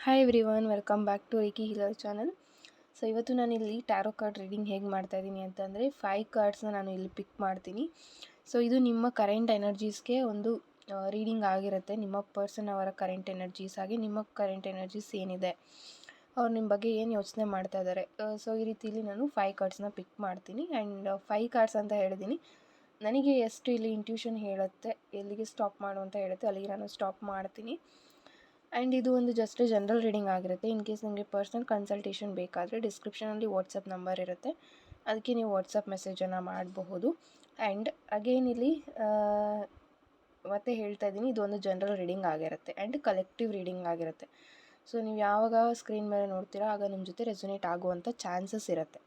Hi everyone, welcome back to Reiki healer channel. So ಇವತ್ತು ನಾನು ಇಲ್ಲಿ ಟ್ಯಾರೋ ಕಾರ್ಡ್ ರೀಡಿಂಗ್ ಹೇಗೆ ಮಾಡ್ತಾಯಿದ್ದೀನಿ ಅಂತಂದರೆ 5 ಕಾರ್ಡ್ಸ್ನ ನಾನು ಇಲ್ಲಿ ಪಿಕ್ ಮಾಡ್ತೀನಿ. ಸೊ ಇದು ನಿಮ್ಮ ಕರೆಂಟ್ ಎನರ್ಜೀಸ್ಗೆ ಒಂದು ರೀಡಿಂಗ್ ಆಗಿರುತ್ತೆ. ನಿಮ್ಮ ಪರ್ಸನ್ ಅವರ ಕರೆಂಟ್ ಎನರ್ಜೀಸ್ ಹಾಗೆ ನಿಮ್ಮ ಕರೆಂಟ್ ಎನರ್ಜೀಸ್ ಏನಿದೆ, ಅವ್ರು ನಿಮ್ಮ ಬಗ್ಗೆ ಏನು ಯೋಚನೆ ಮಾಡ್ತಾ ಇದ್ದಾರೆ. ಸೊ ಈ ರೀತಿಯಲ್ಲಿ ನಾನು 5 ಕಾರ್ಡ್ಸ್ನ ಪಿಕ್ ಮಾಡ್ತೀನಿ. ಆ್ಯಂಡ್ 5 ಕಾರ್ಡ್ಸ್ ಅಂತ ಹೇಳಿದ್ದೀನಿ. ನನಗೆ ಎಷ್ಟು ಇಲ್ಲಿ ಇಂಟ್ಯೂಷನ್ ಹೇಳುತ್ತೆ, ಎಲ್ಲಿಗೆ ಸ್ಟಾಪ್ ಮಾಡು ಅಂತ ಹೇಳುತ್ತೆ ಅಲ್ಲಿಗೆ ನಾನು ಸ್ಟಾಪ್ ಮಾಡ್ತೀನಿ. ಆ್ಯಂಡ್ ಇದು ಒಂದು ಜಸ್ಟ್ ಜನರಲ್ ರೀಡಿಂಗ್ ಆಗಿರುತ್ತೆ. ಇನ್ ಕೇಸ್ ನಿಮಗೆ ಪರ್ಸ್ನಲ್ ಕನ್ಸಲ್ಟೇಷನ್ ಬೇಕಾದರೆ ಡಿಸ್ಕ್ರಿಪ್ಷನಲ್ಲಿ ವಾಟ್ಸಪ್ ನಂಬರ್ ಇರುತ್ತೆ, ಅದಕ್ಕೆ ನೀವು ವಾಟ್ಸಪ್ ಮೆಸೇಜನ್ನು ಮಾಡಬಹುದು. ಆ್ಯಂಡ್ ಅಗೇನ್ ಇಲ್ಲಿ ಮತ್ತೆ ಹೇಳ್ತಾ ಇದ್ದೀನಿ, ಇದು ಒಂದು ಜನರಲ್ ರೀಡಿಂಗ್ ಆಗಿರುತ್ತೆ ಆ್ಯಂಡ್ ಕಲೆಕ್ಟಿವ್ ರೀಡಿಂಗ್ ಆಗಿರುತ್ತೆ. ಸೊ ನೀವು ಯಾವಾಗ ಸ್ಕ್ರೀನ್ ಮೇಲೆ ನೋಡ್ತೀರಾ ಆಗ ನಿಮ್ಮ ಜೊತೆ ರೆಸೊನೇಟ್ ಆಗುವಂಥ ಚಾನ್ಸಸ್ ಇರುತ್ತೆ.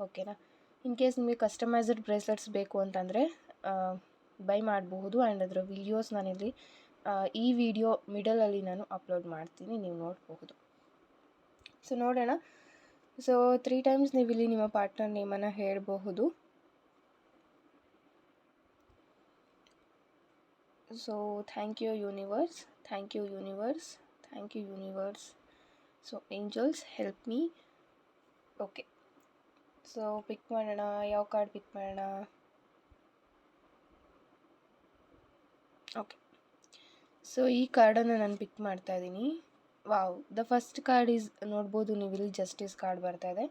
ಓಕೆನಾ? ಇನ್ ಕೇಸ್ ನಿಮಗೆ ಕಸ್ಟಮೈಸ್ಡ್ ಬ್ರೇಸ್ಲೆಟ್ಸ್ ಬೇಕು ಅಂತಂದರೆ ಬೈ ಮಾಡಬಹುದು. ಆ್ಯಂಡ್ ಅದರ ವಿಡಿಯೋಸ್ ನಾನಿಲ್ಲಿ ಈ ವಿಡಿಯೋ ಮಿಡಲಲ್ಲಿ ನಾನು ಅಪ್ಲೋಡ್ ಮಾಡ್ತೀನಿ, ನೀವು ನೋಡಬಹುದು. ಸೊ ನೋಡೋಣ. ಸೊ 3 ಟೈಮ್ಸ್ ನೀವು ಇಲ್ಲಿ ನಿಮ್ಮ ಪಾರ್ಟ್ನರ್ ನೇಮನ್ನು ಹೇಳಬಹುದು. So thank you universe, thank you universe, thank you universe. So angels help me. Okay, so pick ಮಾಡೋಣ. ಯಾವ ಕಾರ್ಡ್ ಪಿಕ್ ಮಾಡೋಣ? ಓಕೆ, ಸೊ ಈ ಕಾರ್ಡನ್ನು ನಾನು ಪಿಕ್ ಮಾಡ್ತಾ ಇದ್ದೀನಿ. Wow, the first card is ನೋಡ್ಬೋದು ನೀವು ಇಲ್ಲಿ ಜಸ್ಟಿಸ್ ಕಾರ್ಡ್ ಬರ್ತಾ ಇದೆ.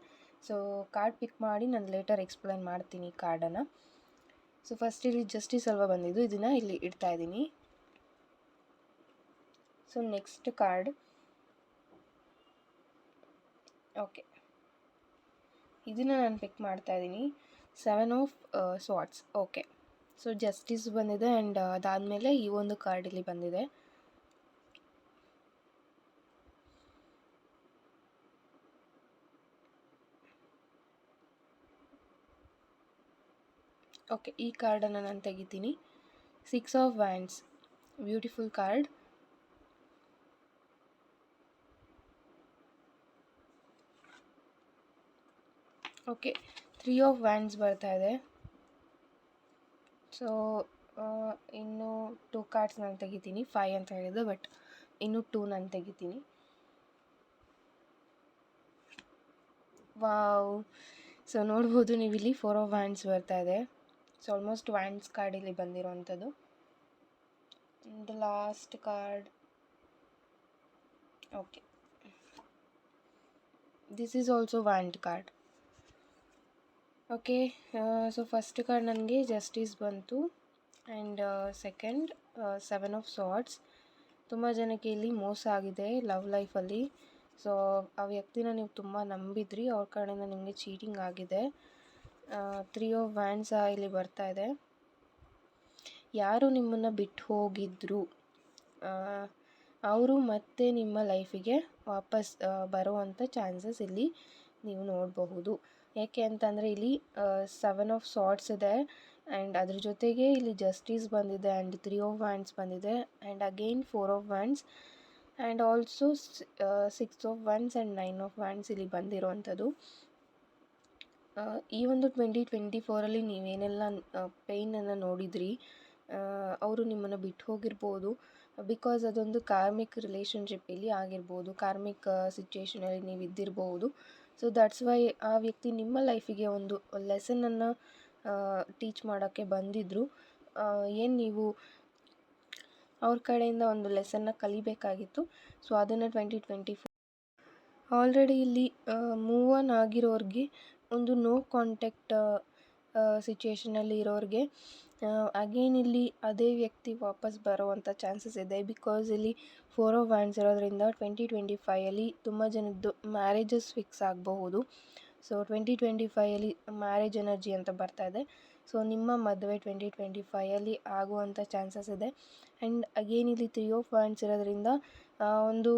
ಸೊ ಕಾರ್ಡ್ ಪಿಕ್ ಮಾಡಿ ನಾನು ಲೇಟರ್ ಎಕ್ಸ್ಪ್ಲೈನ್ ಮಾಡ್ತೀನಿ ಈ ಕಾರ್ಡನ್ನು. ಸೊ ಫಸ್ಟ್ ಇಲ್ಲಿ ಜಸ್ಟಿಸ್ ಅಲ್ವಾ ಬಂದಿದ್ದು, ಇದನ್ನು ಇಲ್ಲಿ ಇಡ್ತಾ ಇದ್ದೀನಿ. ಸೊ ನೆಕ್ಸ್ಟ್ ಕಾರ್ಡ್, ಓಕೆ, ಇದನ್ನು ನಾನು ಪಿಕ್ ಮಾಡ್ತಾ ಇದ್ದೀನಿ. 7 ಆಫ್ ಸ್ವಾರ್ಡ್ಸ್. ಓಕೆ, ಸೊ ಜಸ್ಟಿಸ್ ಬಂದಿದೆ ಆ್ಯಂಡ್ ಅದಾದಮೇಲೆ ಈ ಒಂದು ಕಾರ್ಡ್ ಇಲ್ಲಿ ಬಂದಿದೆ. ಓಕೆ, ಈ ಕಾರ್ಡನ್ನು ನಾನು ತೆಗಿತೀನಿ. 6 of wands, beautiful card. Okay, 3 of wands ಬರ್ತಾ ಇದೆ. ಸೊ ಇನ್ನು 2 ಕಾರ್ಡ್ಸ್ ನಾನು ತೆಗಿತೀನಿ. 5 ಅಂತ ಹೇಳಿದೆ, ಬಟ್ ಇನ್ನು 2 ನಾನು ತೆಗಿತೀನಿ. ವಾವ್, ಸೊ ನೋಡ್ಬೋದು ನೀವು ಇಲ್ಲಿ 4 ಆಫ್ ವ್ಯಾಂಡ್ಸ್ ಬರ್ತಾ ಇದೆ. ಸೊ ಆಲ್ಮೋಸ್ಟ್ ವ್ಯಾಂಡ್ಸ್ ಕಾರ್ಡ್ ಇಲ್ಲಿ ಬಂದಿರೋವಂಥದ್ದು. The last card, okay, this is also wand card. Okay, so first card ನನಗೆ ಜಸ್ಟಿಸ್ ಬಂತು ಆ್ಯಂಡ್ ಸೆಕೆಂಡ್ 7 ಆಫ್ ಸ್ವಾರ್ಡ್ಸ್. ತುಂಬ ಜನಕ್ಕೆ ಇಲ್ಲಿ ಮೋಸ ಆಗಿದೆ ಲವ್ ಲೈಫಲ್ಲಿ. ಸೊ ಆ ವ್ಯಕ್ತಿನ ನೀವು ತುಂಬ ನಂಬಿದ್ರಿ, ಅವ್ರ ಕಡೆಯಿಂದ ನಿಮಗೆ ಚೀಟಿಂಗ್ ಆಗಿದೆ. 3 ಆಫ್ ವ್ಯಾಂಡ್ಸ್ ಇಲ್ಲಿ ಬರ್ತಾ ಇದೆ. ಯಾರು ನಿಮ್ಮನ್ನು ಬಿಟ್ಟು ಹೋಗಿದ್ರು ಅವರು ಮತ್ತೆ ನಿಮ್ಮ ಲೈಫಿಗೆ ವಾಪಸ್ ಬರುವಂಥ ಚಾನ್ಸಸ್ ಇಲ್ಲಿ ನೀವು ನೋಡಬಹುದು. ಯಾಕೆ ಅಂತಂದರೆ ಇಲ್ಲಿ 7 ಆಫ್ ಸ್ವಾರ್ಡ್ಸ್ ಇದೆ ಆ್ಯಂಡ್ ಅದ್ರ ಜೊತೆಗೆ ಇಲ್ಲಿ ಜಸ್ಟಿಸ್ ಬಂದಿದೆ ಆ್ಯಂಡ್ 3 ಆಫ್ ವ್ಯಾಂಡ್ಸ್ ಬಂದಿದೆ and again 4 of wands and also 6 of wands and 9 of wands ಇಲ್ಲಿ ಬಂದಿರೋವಂಥದ್ದು. ಈ ಒಂದು 2024ಅಲ್ಲಿ ನೀವೇನೆಲ್ಲ ಪೇಯ್ನನ್ನು ನೋಡಿದ್ರಿ, ಅವರು ನಿಮ್ಮನ್ನು ಬಿಟ್ಟು ಹೋಗಿರ್ಬೋದು. ಬಿಕಾಸ್ ಅದೊಂದು ಕಾರ್ಮಿಕ್ ರಿಲೇಷನ್ಶಿಪ್ ಇಲ್ಲಿ ಆಗಿರ್ಬೋದು, ಕಾರ್ಮಿಕ್ ಸಿಚುವೇಷನಲ್ಲಿ ನೀವು ಇದ್ದಿರಬಹುದು. ಸೊ ದಟ್ಸ್ ವೈ ಆ ವ್ಯಕ್ತಿ ನಿಮ್ಮ ಲೈಫಿಗೆ ಒಂದು ಲೆಸನನ್ನು ಟೀಚ್ ಮಾಡೋಕ್ಕೆ ಬಂದಿದ್ದರು. ಏನು ನೀವು ಅವ್ರ ಕಡೆಯಿಂದ ಒಂದು ಲೆಸನ್ನ ಕಲಿಬೇಕಾಗಿತ್ತು. ಸೊ ಅದನ್ನು 2024 ಆಲ್ರೆಡಿ ಇಲ್ಲಿ ಮೂವ್ ಆನ್ ಆಗಿರೋರಿಗೆ, ಒಂದು ನೋ ಕಾಂಟ್ಯಾಕ್ಟ್ ಸಿಚುವೇಷನಲ್ಲಿ ಇರೋರಿಗೆ ಅಗೇನ್ ಇಲ್ಲಿ ಅದೇ ವ್ಯಕ್ತಿ ವಾಪಸ್ ಬರೋವಂಥ ಚಾನ್ಸಸ್ ಇದೆ. ಬಿಕಾಸ್ ಇಲ್ಲಿ 4 ಆಫ್ ವ್ಯಾಂಡ್ಸ್ ಇರೋದ್ರಿಂದ 2025ಅಲ್ಲಿ ತುಂಬ ಜನದ್ದು ಮ್ಯಾರೇಜಸ್ ಫಿಕ್ಸ್ ಆಗಬಹುದು. ಸೊ 2025ಅಲ್ಲಿ ಮ್ಯಾರೇಜ್ ಎನರ್ಜಿ ಅಂತ ಬರ್ತಾ ಇದೆ. ಸೊ ನಿಮ್ಮ ಮದುವೆ 2025ಅಲ್ಲಿ ಆಗುವಂಥ ಚಾನ್ಸಸ್ ಇದೆ. ಆ್ಯಂಡ್ ಅಗೇನ್ ಇಲ್ಲಿ 3 ಆಫ್ ವ್ಯಾಂಡ್ಸ್ ಇರೋದ್ರಿಂದ ಒಂದು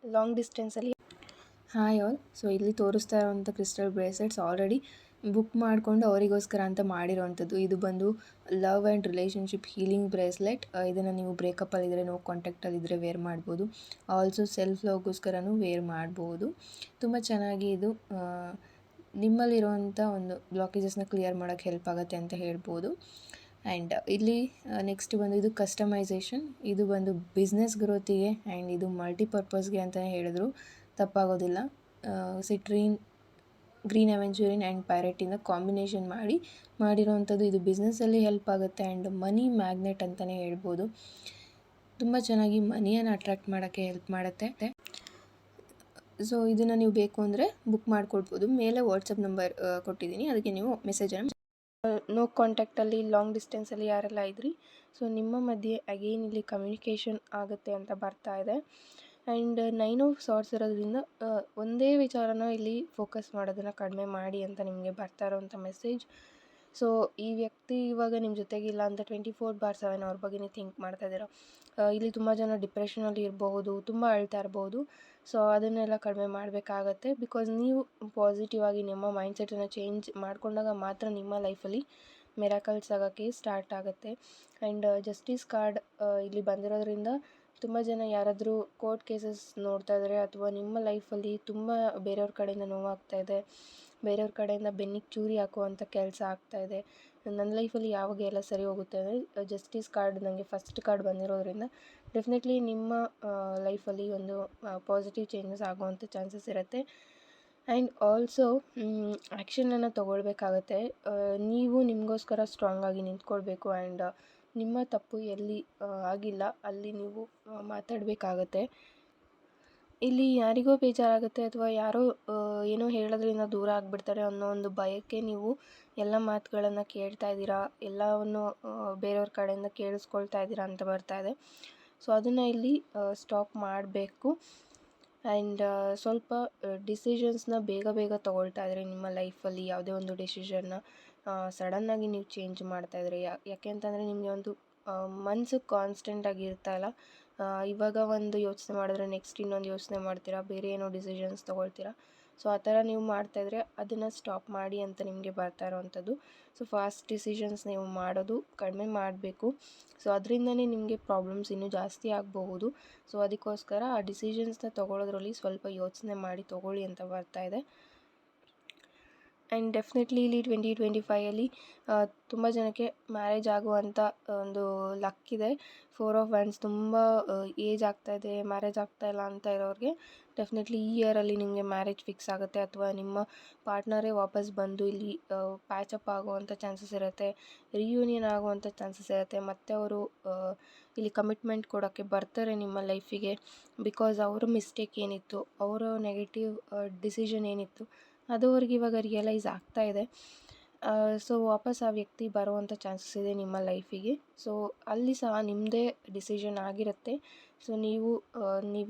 ಲಾಂಗ್ ಡಿಸ್ಟೆನ್ಸಲ್ಲಿ ಹಾಯ್ ಆಲ್. ಸೊ ಇಲ್ಲಿ ತೋರಿಸ್ತಾ ಇರೋವಂಥ ಕ್ರಿಸ್ಟಲ್ ಬ್ರೇಸ್ಲೆಟ್ಸ್ ಆಲ್ರೆಡಿ ಬುಕ್ ಮಾಡಿಕೊಂಡು ಅವರಿಗೋಸ್ಕರ ಅಂತ ಮಾಡಿರೋವಂಥದ್ದು. ಇದು ಬಂದು love and relationship healing bracelet. ಇದನ್ನು ನೀವು ಬ್ರೇಕಪ್ಪಲ್ಲಿದ್ದರೆ, ನೋ ಕಾಂಟ್ಯಾಕ್ಟಲ್ಲಿದ್ದರೆ ವೇರ್ ಮಾಡ್ಬೋದು. ಆಲ್ಸೋ ಸೆಲ್ಫ್ ಲವ್ಗೋಸ್ಕರನೂ ವೇರ್ ಮಾಡ್ಬೋದು. ತುಂಬ ಚೆನ್ನಾಗಿ ಇದು ನಿಮ್ಮಲ್ಲಿರುವಂಥ ಒಂದು ಬ್ಲಾಕೇಜಸ್ನ ಕ್ಲಿಯರ್ ಮಾಡೋಕ್ಕೆ ಹೆಲ್ಪ್ ಆಗುತ್ತೆ ಅಂತ ಹೇಳ್ಬೋದು. ಆ್ಯಂಡ್ ಇಲ್ಲಿ ನೆಕ್ಸ್ಟ್ ಬಂದು ಇದು ಕಸ್ಟಮೈಸೇಷನ್, ಇದು ಬಂದು ಬಿಸ್ನೆಸ್ ಗ್ರೋತಿಗೆ ಆ್ಯಂಡ್ ಇದು ಮಲ್ಟಿಪರ್ಪಸ್ಗೆ ಅಂತಲೇ ಹೇಳಿದ್ರು ತಪ್ಪಾಗೋದಿಲ್ಲ. ಸಿಟ್ರೀನ್, ಗ್ರೀನ್ ಅವೆಂಚೂರಿನ್ ಆ್ಯಂಡ್ ಪ್ಯಾರೆಟಿಂದ ಕಾಂಬಿನೇಷನ್ ಮಾಡಿರೋವಂಥದ್ದು. ಇದು ಬಿಸ್ನೆಸ್ಸಲ್ಲಿ ಹೆಲ್ಪ್ ಆಗುತ್ತೆ ಆ್ಯಂಡ್ ಮನಿ ಮ್ಯಾಗ್ನೆಟ್ ಅಂತಲೇ ಹೇಳ್ಬೋದು. ತುಂಬ ಚೆನ್ನಾಗಿ ಮನಿಯನ್ನು ಅಟ್ರ್ಯಾಕ್ಟ್ ಮಾಡೋಕ್ಕೆ ಹೆಲ್ಪ್ ಮಾಡುತ್ತೆ. ಸೊ ಇದನ್ನು ನೀವು ಬೇಕು ಅಂದರೆ ಬುಕ್ ಮಾಡ್ಕೊಳ್ಬೋದು. ಮೇಲೆ ವಾಟ್ಸಪ್ ನಂಬರ್ ಕೊಟ್ಟಿದ್ದೀನಿ, ಅದಕ್ಕೆ ನೀವು ಮೆಸೇಜನ್ನು ನೋ ಕಾಂಟ್ಯಾಕ್ಟಲ್ಲಿ ಲಾಂಗ್ ಡಿಸ್ಟೆನ್ಸಲ್ಲಿ ಯಾರೆಲ್ಲ ಇದ್ರಿ, ಸೊ ನಿಮ್ಮ ಮಧ್ಯೆ ಅಗೇನ್ ಇಲ್ಲಿ ಕಮ್ಯುನಿಕೇಷನ್ ಆಗುತ್ತೆ ಅಂತ ಬರ್ತಾ ಇದೆ. ಆ್ಯಂಡ್ 9 ಆಫ್ ಸಾರ್ಟ್ಸ್ ಇರೋದ್ರಿಂದ ಒಂದೇ ವಿಚಾರನ ಇಲ್ಲಿ ಫೋಕಸ್ ಮಾಡೋದನ್ನು ಕಡಿಮೆ ಮಾಡಿ ಅಂತ ನಿಮಗೆ ಬರ್ತಾ ಇರೋವಂಥ ಮೆಸೇಜ್. ಸೊ ಈ ವ್ಯಕ್ತಿ ಇವಾಗ ನಿಮ್ಮ ಜೊತೆಗಿಲ್ಲ ಅಂತ 24/7 ಅವ್ರ ಬಗ್ಗೆನೇ ಥಿಂಕ್ ಮಾಡ್ತಾ ಇದ್ದೀರಾ. ಇಲ್ಲಿ ತುಂಬ ಜನ ಡಿಪ್ರೆಷನಲ್ಲಿ ಇರಬಹುದು, ತುಂಬ ಅಳ್ತಾ ಇರ್ಬೋದು. ಸೊ ಅದನ್ನೆಲ್ಲ ಕಡಿಮೆ ಮಾಡಬೇಕಾಗತ್ತೆ. ಬಿಕಾಸ್ ನೀವು ಪಾಸಿಟಿವ್ ಆಗಿ ನಿಮ್ಮ ಮೈಂಡ್ಸೆಟನ್ನು ಚೇಂಜ್ ಮಾಡಿಕೊಂಡಾಗ ಮಾತ್ರ ನಿಮ್ಮ ಲೈಫಲ್ಲಿ ಮಿರಾಕಲ್ಸ್ ಆಗೋಕ್ಕೆ ಸ್ಟಾರ್ಟ್ ಆಗುತ್ತೆ. ಆ್ಯಂಡ್ ಜಸ್ಟಿಸ್ ಕಾರ್ಡ್ ಇಲ್ಲಿ ಬಂದಿರೋದ್ರಿಂದ ತುಂಬ ಜನ ಯಾರಾದರೂ ಕೋರ್ಟ್ ಕೇಸಸ್ ನೋಡ್ತಾ ಇದ್ದಾರೆ, ಅಥವಾ ನಿಮ್ಮ ಲೈಫಲ್ಲಿ ತುಂಬ ಬೇರೆಯವ್ರ ಕಡೆಯಿಂದ ನೋವಾಗ್ತಾ ಇದೆ, ಬೇರೆಯವ್ರ ಕಡೆಯಿಂದ ಬೆನ್ನಿಗೆ ಚೂರಿ ಹಾಕುವಂಥ ಕೆಲಸ ಆಗ್ತಾಯಿದೆ. ನನ್ನ ಲೈಫಲ್ಲಿ ಯಾವಾಗ ಎಲ್ಲ ಸರಿ ಹೋಗುತ್ತೆ ಅಂದರೆ ಜಸ್ಟಿಸ್ ಕಾರ್ಡ್ ನನಗೆ ಫಸ್ಟ್ ಕಾರ್ಡ್ ಬಂದಿರೋದ್ರಿಂದ ಡೆಫಿನೆಟ್ಲಿ ನಿಮ್ಮ ಲೈಫಲ್ಲಿ ಒಂದು ಪಾಸಿಟಿವ್ ಚೇಂಜಸ್ ಆಗುವಂಥ ಚಾನ್ಸಸ್ ಇರುತ್ತೆ. ಆ್ಯಂಡ್ ಆಲ್ಸೋ ಆ್ಯಕ್ಷನನ್ನು ತೊಗೊಳ್ಬೇಕಾಗತ್ತೆ. ನೀವು ನಿಮಗೋಸ್ಕರ ಸ್ಟ್ರಾಂಗಾಗಿ ನಿಂತ್ಕೊಳ್ಬೇಕು. ಆ್ಯಂಡ್ ನಿಮ್ಮ ತಪ್ಪು ಎಲ್ಲಿ ಆಗಿಲ್ಲ ಅಲ್ಲಿ ನೀವು ಮಾತಾಡಬೇಕಾಗತ್ತೆ. ಇಲ್ಲಿ ಯಾರಿಗೋ ಬೇಜಾರಾಗುತ್ತೆ ಅಥವಾ ಯಾರೋ ಏನೋ ಹೇಳೋದ್ರಿಂದ ದೂರ ಆಗಿಬಿಡ್ತಾರೆ ಅನ್ನೋ ಒಂದು ಭಯಕ್ಕೆ ನೀವು ಎಲ್ಲ ಮಾತುಗಳನ್ನು ಕೇಳ್ತಾ ಇದ್ದೀರಾ, ಎಲ್ಲವನ್ನು ಬೇರೆಯವ್ರ ಕಡೆಯಿಂದ ಕೇಳಿಸ್ಕೊಳ್ತಾ ಇದ್ದೀರಾ ಅಂತ ಬರ್ತಾ ಇದೆ. ಸೊ ಅದನ್ನು ಇಲ್ಲಿ ಸ್ಟಾಪ್ ಮಾಡಬೇಕು. ಆ್ಯಂಡ್ ಸ್ವಲ್ಪ ಡಿಸಿಷನ್ಸ್ನ ಬೇಗ ತೊಗೊಳ್ತಾ ಇದ್ದರೆ ನಿಮ್ಮ ಲೈಫಲ್ಲಿ ಯಾವುದೇ ಒಂದು ಡಿಸಿಷನ್ನ ಸಡನ್ನಾಗಿ ನೀವು ಚೇಂಜ್ ಮಾಡ್ತಾಯಿದ್ರೆ, ಯಾಕೆ ಅಂತಂದರೆ ನಿಮಗೆ ಒಂದು ಮನಸ್ಸು ಕಾನ್ಸ್ಟೆಂಟಾಗಿ ಇರ್ತಾಯಿಲ್ಲ. ಇವಾಗ ಒಂದು ಯೋಚನೆ ಮಾಡಿದ್ರೆ ನೆಕ್ಸ್ಟ್ ಇನ್ನೊಂದು ಯೋಚನೆ ಮಾಡ್ತೀರಾ, ಬೇರೆ ಏನೋ ಡಿಸಿಷನ್ಸ್ ತೊಗೊಳ್ತೀರಾ. ಸೊ ಆ ಥರ ನೀವು ಮಾಡ್ತಾಯಿದ್ರೆ ಅದನ್ನು ಸ್ಟಾಪ್ ಮಾಡಿ ಅಂತ ನಿಮಗೆ ಬರ್ತಾ ಇರೋವಂಥದ್ದು. ಸೊ ಫಾಸ್ಟ್ ಡಿಸಿಷನ್ಸ್ ನೀವು ಮಾಡೋದು ಕಡಿಮೆ ಮಾಡಬೇಕು. ಸೊ ಅದರಿಂದನೇ ನಿಮಗೆ ಪ್ರಾಬ್ಲಮ್ಸ್ ಇನ್ನೂ ಜಾಸ್ತಿ ಆಗಬಹುದು. ಸೊ ಅದಕ್ಕೋಸ್ಕರ ಆ ಡಿಸಿಷನ್ಸ್ನ ತೊಗೊಳೋದ್ರಲ್ಲಿ ಸ್ವಲ್ಪ ಯೋಚನೆ ಮಾಡಿ ತೊಗೊಳ್ಳಿ ಅಂತ ಬರ್ತಾ ಇದೆ. ಆ್ಯಂಡ್ ಡೆಫಿನೆಟ್ಲಿ ಇಲ್ಲಿ 2025ಅಲ್ಲಿ ತುಂಬ ಜನಕ್ಕೆ ಮ್ಯಾರೇಜ್ ಆಗುವಂಥ ಒಂದು ಲಕ್ ಇದೆ. 4 ಆಫ್ ವ್ಯಾಂಡ್ಸ್ ತುಂಬ ಏಜ್ ಆಗ್ತಾಯಿದೆ, ಮ್ಯಾರೇಜ್ ಆಗ್ತಾಯಿಲ್ಲ ಅಂತ ಇರೋರಿಗೆ ಡೆಫಿನೆಟ್ಲಿ ಈ ಇಯರಲ್ಲಿ ನಿಮಗೆ ಮ್ಯಾರೇಜ್ ಫಿಕ್ಸ್ ಆಗುತ್ತೆ, ಅಥವಾ ನಿಮ್ಮ ಪಾರ್ಟ್ನರೇ ವಾಪಸ್ ಬಂದು ಇಲ್ಲಿ ಪ್ಯಾಚಪ್ ಆಗುವಂಥ ಚಾನ್ಸಸ್ ಇರುತ್ತೆ, ರಿಯೂನಿಯನ್ ಆಗುವಂಥ ಚಾನ್ಸಸ್ ಇರುತ್ತೆ. ಮತ್ತು ಅವರು ಇಲ್ಲಿ ಕಮಿಟ್ಮೆಂಟ್ ಕೊಡೋಕ್ಕೆ ಬರ್ತಾರೆ ನಿಮ್ಮ ಲೈಫಿಗೆ. ಬಿಕಾಸ್ ಅವರ ಮಿಸ್ಟೇಕ್ ಏನಿತ್ತು, ಅವರ ನೆಗೆಟಿವ್ ಡಿಸಿಷನ್ ಏನಿತ್ತು ಅದು ಅವ್ರಿಗೆ ಇವಾಗ ರಿಯಲೈಸ್ ಆಗ್ತಾ ಇದೆ. ಸೊ ವಾಪಸ್ ಆ ವ್ಯಕ್ತಿ ಬರುವಂಥ ಚಾನ್ಸಸ್ ಇದೆ ನಿಮ್ಮ ಲೈಫಿಗೆ. ಸೊ ಅಲ್ಲಿ ಸಹ ನಿಮ್ಮದೇ ಡಿಸಿಷನ್ ಆಗಿರುತ್ತೆ. ಸೊ ನೀವು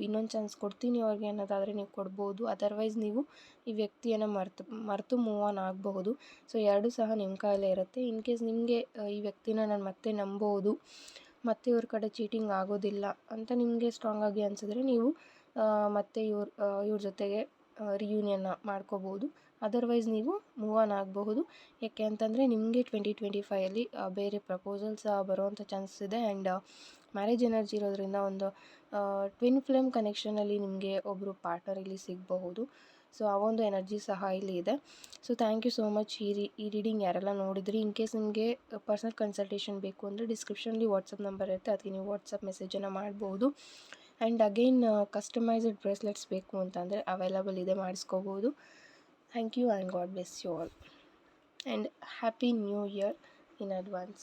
ಇನ್ನೊಂದು ಚಾನ್ಸ್ ಕೊಡ್ತೀನಿ ಅವ್ರಿಗೆ ಅನ್ನೋದಾದರೆ ನೀವು ಕೊಡ್ಬೋದು. ಅದರ್ವೈಸ್ ನೀವು ಈ ವ್ಯಕ್ತಿಯನ್ನು ಮರೆತು ಮೂವ್ ಆನ್ ಆಗಬಹುದು. ಸೊ ಎರಡೂ ಸಹ ನಿಮ್ಮ ಕೈಯಲ್ಲೇ ಇರುತ್ತೆ. ಇನ್ ಕೇಸ್ ನಿಮಗೆ ಈ ವ್ಯಕ್ತಿನ ನಾನು ಮತ್ತೆ ನಂಬೋದು, ಮತ್ತೆ ಇವ್ರ ಕಡೆ ಚೀಟಿಂಗ್ ಆಗೋದಿಲ್ಲ ಅಂತ ನಿಮಗೆ ಸ್ಟ್ರಾಂಗಾಗಿ ಅನಿಸಿದ್ರೆ ನೀವು ಮತ್ತೆ ಇವ್ರ ಜೊತೆಗೆ ರಿಯೂನಿಯನ್ನ ಮಾಡ್ಕೋಬೋದು. ಅದರ್ವೈಸ್ ನೀವು ಮೂವ್ ಆನ್ ಆಗಬಹುದು. ಯಾಕೆ ಅಂತಂದರೆ ನಿಮಗೆ 2025ಅಲ್ಲಿ ಬೇರೆ ಪ್ರಪೋಸಲ್ಸ್ ಬರುವಂಥ ಚಾನ್ಸಸ್ ಇದೆ. ಆ್ಯಂಡ್ ಮ್ಯಾರೇಜ್ ಎನರ್ಜಿ ಇರೋದ್ರಿಂದ ಒಂದು ಟ್ವಿನ್ ಫ್ಲೇಮ್ ಕನೆಕ್ಷನಲ್ಲಿ ನಿಮಗೆ ಒಬ್ಬರು ಪಾರ್ಟ್ನರ್ ಇಲ್ಲಿ ಸಿಗಬಹುದು. ಸೊ ಆ ಒಂದು ಎನರ್ಜಿ ಸಹ ಇಲ್ಲಿ ಇದೆ. So thank you so much ಈ ರೀಡಿಂಗ್ ಯಾರೆಲ್ಲ ನೋಡಿದ್ರಿ. ಇನ್ ಕೇಸ್ ನಿಮಗೆ ಪರ್ಸನಲ್ ಕನ್ಸಲ್ಟೇಷನ್ ಬೇಕು ಅಂದರೆ ಡಿಸ್ಕ್ರಿಪ್ಷನಲ್ಲಿ ವಾಟ್ಸಪ್ ನಂಬರ್ ಇರುತ್ತೆ, ಅದಕ್ಕೆ ನೀವು ವಾಟ್ಸಪ್ ಮೆಸೇಜನ್ನು ಮಾಡ್ಬೋದು. ಆ್ಯಂಡ್ ಅಗೈನ್ ಕಸ್ಟಮೈಸ್ಡ್ ಬ್ರೇಸ್ಲೆಟ್ಸ್ ಬೇಕು ಅಂತಂದರೆ ಅವೈಲಬಲ್ ಇದೆ, ಮಾಡಿಸ್ಕೋಬೋದು. Thank you and God bless you all. And Happy New Year in advance.